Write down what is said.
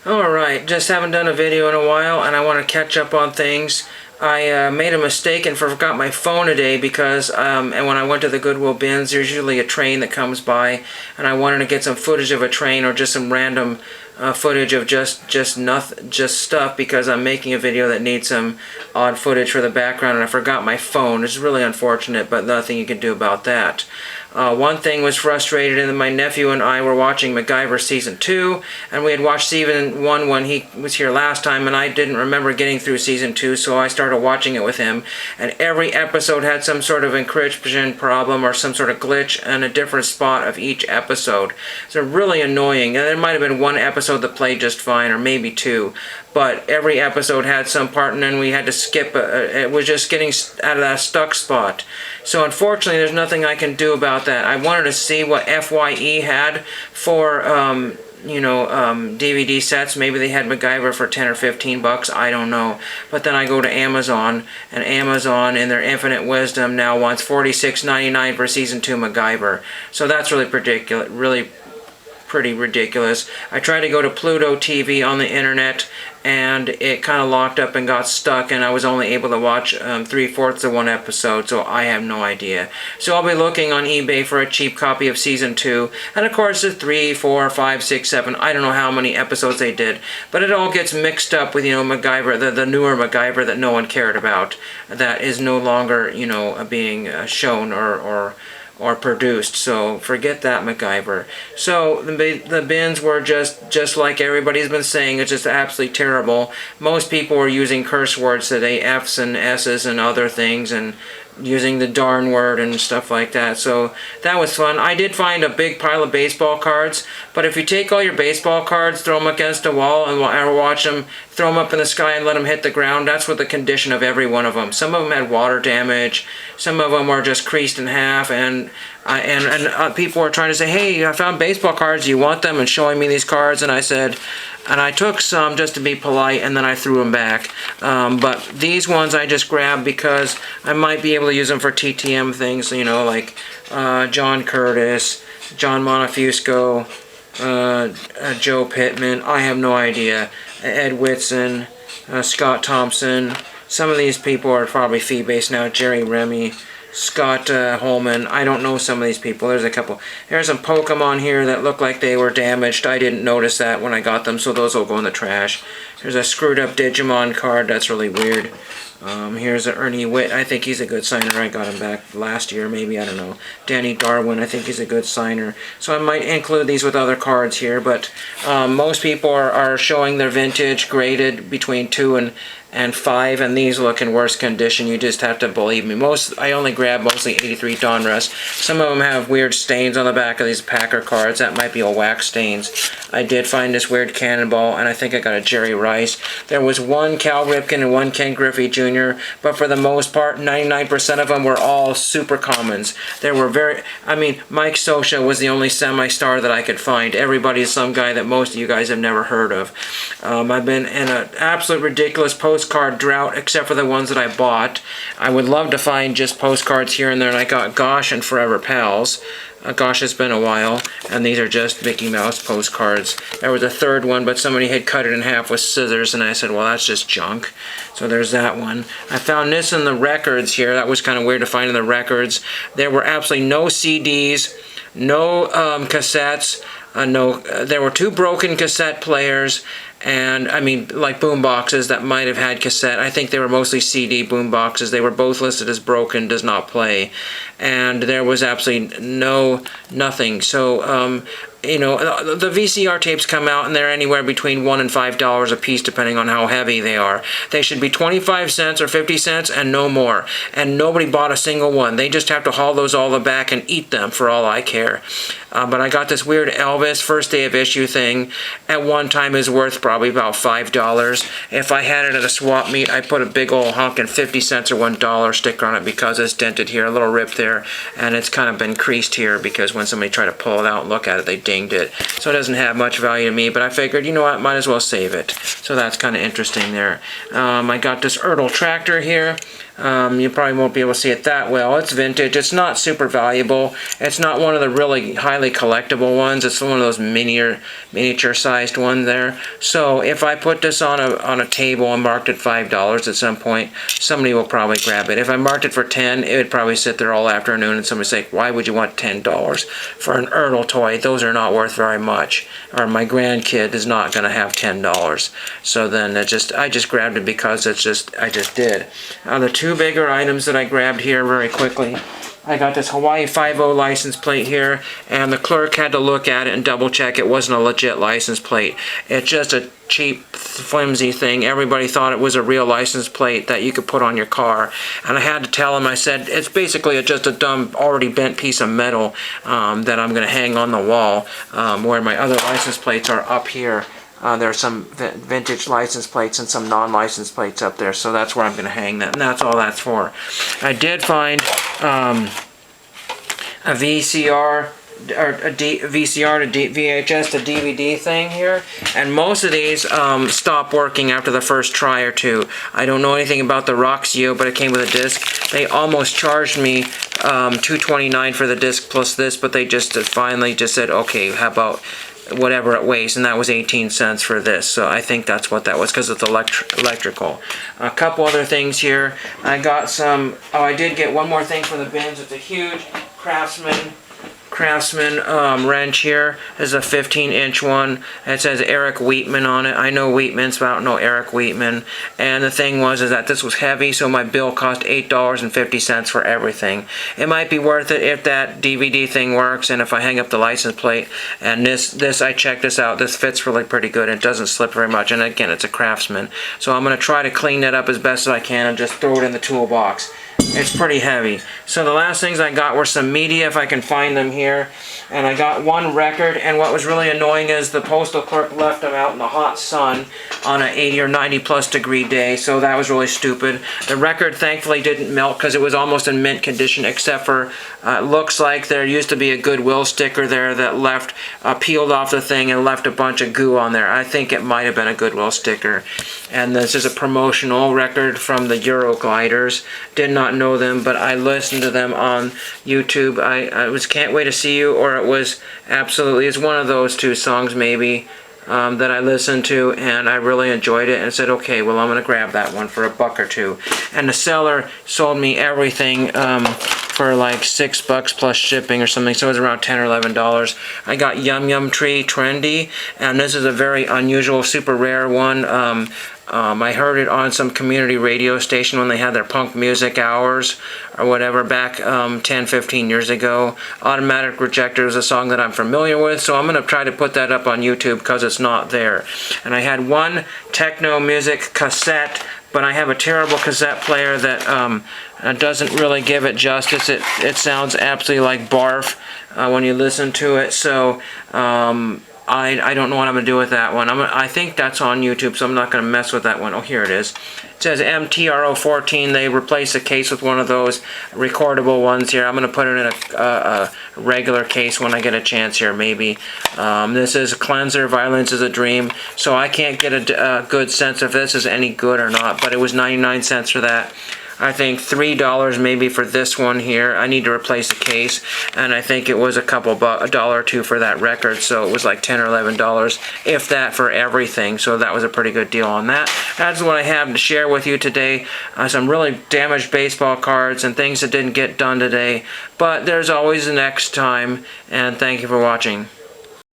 Alright, just haven't done a video in a while and I want to catch up on things. I made a mistake and forgot my phone today because and when I went to the Goodwill bins, there's usually a train that comes by and I wanted to get some footage of a train or just some random footage of just stuff because I'm making a video that needs some odd footage for the background and I forgot my phone. It's really unfortunate, but nothing you can do about that. One thing was frustrated, and my nephew and I were watching MacGyver Season 2, and we had watched Season 1 when he was here last time, and I didn't remember getting through Season 2, so I started watching it with him, and every episode had some sort of encryption problem or some sort of glitch in a different spot of each episode. So really annoying, and there might have been one episode that played just fine, or maybe two, but every episode had some part, and then we had to skip. It was just getting out of that stuck spot. So unfortunately, there's nothing I can do about that. I wanted to see what FYE had for, DVD sets. Maybe they had MacGyver for 10 or 15 bucks. I don't know. But then I go to Amazon, and Amazon, in their infinite wisdom, now wants $46.99 for Season 2 MacGyver. So that's really ridiculous. Really pretty ridiculous. I tried to go to Pluto TV on the internet and it kind of locked up and got stuck and I was only able to watch 3/4 of one episode, so I have no idea. So I'll be looking on eBay for a cheap copy of Season 2, and of course the 3, 4, 5, 6, 7, I don't know how many episodes they did, but it all gets mixed up with, MacGyver, the newer MacGyver that no one cared about, that is no longer, being shown or produced, so forget that MacGyver. So the bins were just like everybody's been saying, it's just absolutely terrible. Most people were using curse words today, F's and S's and other things, and using the darn word and stuff like that. So that was fun. I did find a big pile of baseball cards, but if you take all your baseball cards, throw them against a wall and watch them, throw them up in the sky and let them hit the ground, that's what the condition of every one of them. Some of them had water damage, some of them were just creased in half, and people were trying to say, hey, I found baseball cards, do you want them? And showing me these cards, and I said, and I took some just to be polite, and then I threw them back. But these ones I just grabbed because I might be able to use them for TTM things, like John Curtis, John Monofusco, Joe Pittman, I have no idea, Ed Whitson, Scott Thompson. Some of these people are probably fee-based now, Jerry Remy, Scott Holman. I don't know some of these people. There's a couple. There's some Pokemon here that look like they were damaged. I didn't notice that when I got them, so those will go in the trash. There's a screwed up Digimon card. That's really weird. Here's a Ernie Witt. I think he's a good signer. I got him back last year, maybe. I don't know. Danny Darwin. I think he's a good signer. So I might include these with other cards here, but most people are showing their vintage graded between 2 and 5, and these look in worse condition. You just have to believe me. I only grab mostly 83 Donruss. Some of them have weird stains on the back of these Packer cards. That might be all wax stains. I did find this weird Cannonball, and I think I got a Jerry Rice. There was one Cal Ripken and one Ken Griffey Jr., but for the most part, 99% of them were all super commons. There were Mike Scioscia was the only semi-star that I could find. Everybody's some guy that most of you guys have never heard of. I've been in an absolute ridiculous postcard drought, except for the ones that I bought. I would love to find just postcards here and there, and I got Gosh and Forever Pals. Gosh, it's been a while, and these are just Mickey Mouse postcards. There was a third one, but somebody had cut it in half with scissors, and I said, well, that's just junk. So there's that one. I found this in the records here. That was kind of weird to find in the records. There were absolutely no CDs, no cassettes, there were 2 broken cassette players, and like boom boxes that might have had cassette. I think they were mostly CD boom boxes. They were both listed as broken, does not play, and there was absolutely nothing. So the VCR tapes come out and they're anywhere between $1 and $5 a piece depending on how heavy they are. They should be 25 cents or 50 cents and no more. And nobody bought a single one. They just have to haul those all the back and eat them for all I care. But I got this weird Elvis first day of issue thing. At one time is worth probably about $5. If I had it at a swap meet, I put a big old honkin' 50 cents or $1 sticker on it because it's dented here, a little rip there, and it's kind of been creased here because when somebody tried to pull it out and look at it, they dinged it. So it doesn't have much value to me, but I figured, you know what, might as well save it. So that's kind of interesting there. I got this Ertl tractor here. You probably won't be able to see it that well. It's vintage. It's not super valuable. It's not one of the really highly collectible ones. It's one of those miniature sized ones there. So if I put this on a table and marked it $5 at some point, somebody will probably grab it. If I marked it for 10, it would probably sit there all afternoon and somebody say, why would you want $10 for an Ertl toy? Those are not worth very much. Or my grandkid is not going to have $10. So then I just grabbed it because I just did. The two bigger items that I grabbed here very quickly. I got this Hawaii 5.0 license plate here, and the clerk had to look at it and double check it wasn't a legit license plate. It's just a cheap, flimsy thing. Everybody thought it was a real license plate that you could put on your car. And I had to tell him, I said, it's basically just a dumb, already bent piece of metal that I'm going to hang on the wall, where my other license plates are up here. There are some vintage license plates and some non-license plates up there, so that's where I'm going to hang that, and that's all that's for. I did find a VCR or a VCR to VHS to DVD thing here, and most of these stop working after the first try or two. I don't know anything about the Roxio, but it came with a disc. They almost charged me $2.29 for the disc plus this, but they just finally just said, okay, how about whatever it weighs, and that was 18 cents for this. So I think that's what that was, because it's electrical. A couple other things here. I got some, I did get one more thing for the bins. It's a huge Craftsman wrench here. This is a 15-inch one. It says Eric Wheatman on it. I know Wheatman's, but I don't know Eric Wheatman. And the thing was is that this was heavy, so my bill cost $8.50 for everything. It might be worth it if that DVD thing works, and if I hang up the license plate. And this I checked this out. This fits really pretty good. It doesn't slip very much. And again, it's a Craftsman. So I'm going to try to clean that up as best as I can and just throw it in the toolbox. It's pretty heavy. So the last things I got were some media, if I can find them here. And I got one record, and what was really annoying is the postal clerk left them out in the hot sun on an 80 or 90 plus degree day, so that was really stupid. The record thankfully didn't melt because it was almost in mint condition, except for it looks like there used to be a Goodwill sticker there that left peeled off the thing and left a bunch of goo on there. I think it might have been a Goodwill sticker. And this is a promotional record from the Eurogliders. Did not know them, but I listened to them on YouTube. I was Can't Wait to See You, or it was Absolutely. It's one of those two songs maybe that I listened to, and I really enjoyed it and said, okay, well, I'm going to grab that one for $1 or $2. And the seller sold me everything for like $6 plus shipping or something, so it was around $10 or $11. I got Yum Yum Tree Trendy, and this is a very unusual, super rare one. I heard it on some community radio station when they had their punk music hours or whatever back 10-15 years ago. Automatic Rejector is a song that I'm familiar with, so I'm going to try to put that up on YouTube because it's not there. And I had one techno music cassette, but I have a terrible cassette player that doesn't really give it justice. It sounds absolutely like barf when you listen to it, so I don't know what I'm going to do with that one. I think that's on YouTube, so I'm not going to mess with that one. Oh, here it is. It says MTRO14. They replace a case with one of those recordable ones here. I'm going to put it in a regular case when I get a chance here, maybe. This is Cleanser, Violence is a Dream. So I can't get a good sense if this is any good or not, but it was 99 cents for that. I think $3 maybe for this one here. I need to replace the case, and I think it was a dollar or two for that record, so it was like $10 or $11, if that, for everything. So that was a pretty good deal on that. That's what I have to share with you today. Some really damaged baseball cards and things that didn't get done today, but there's always the next time, and thank you for watching.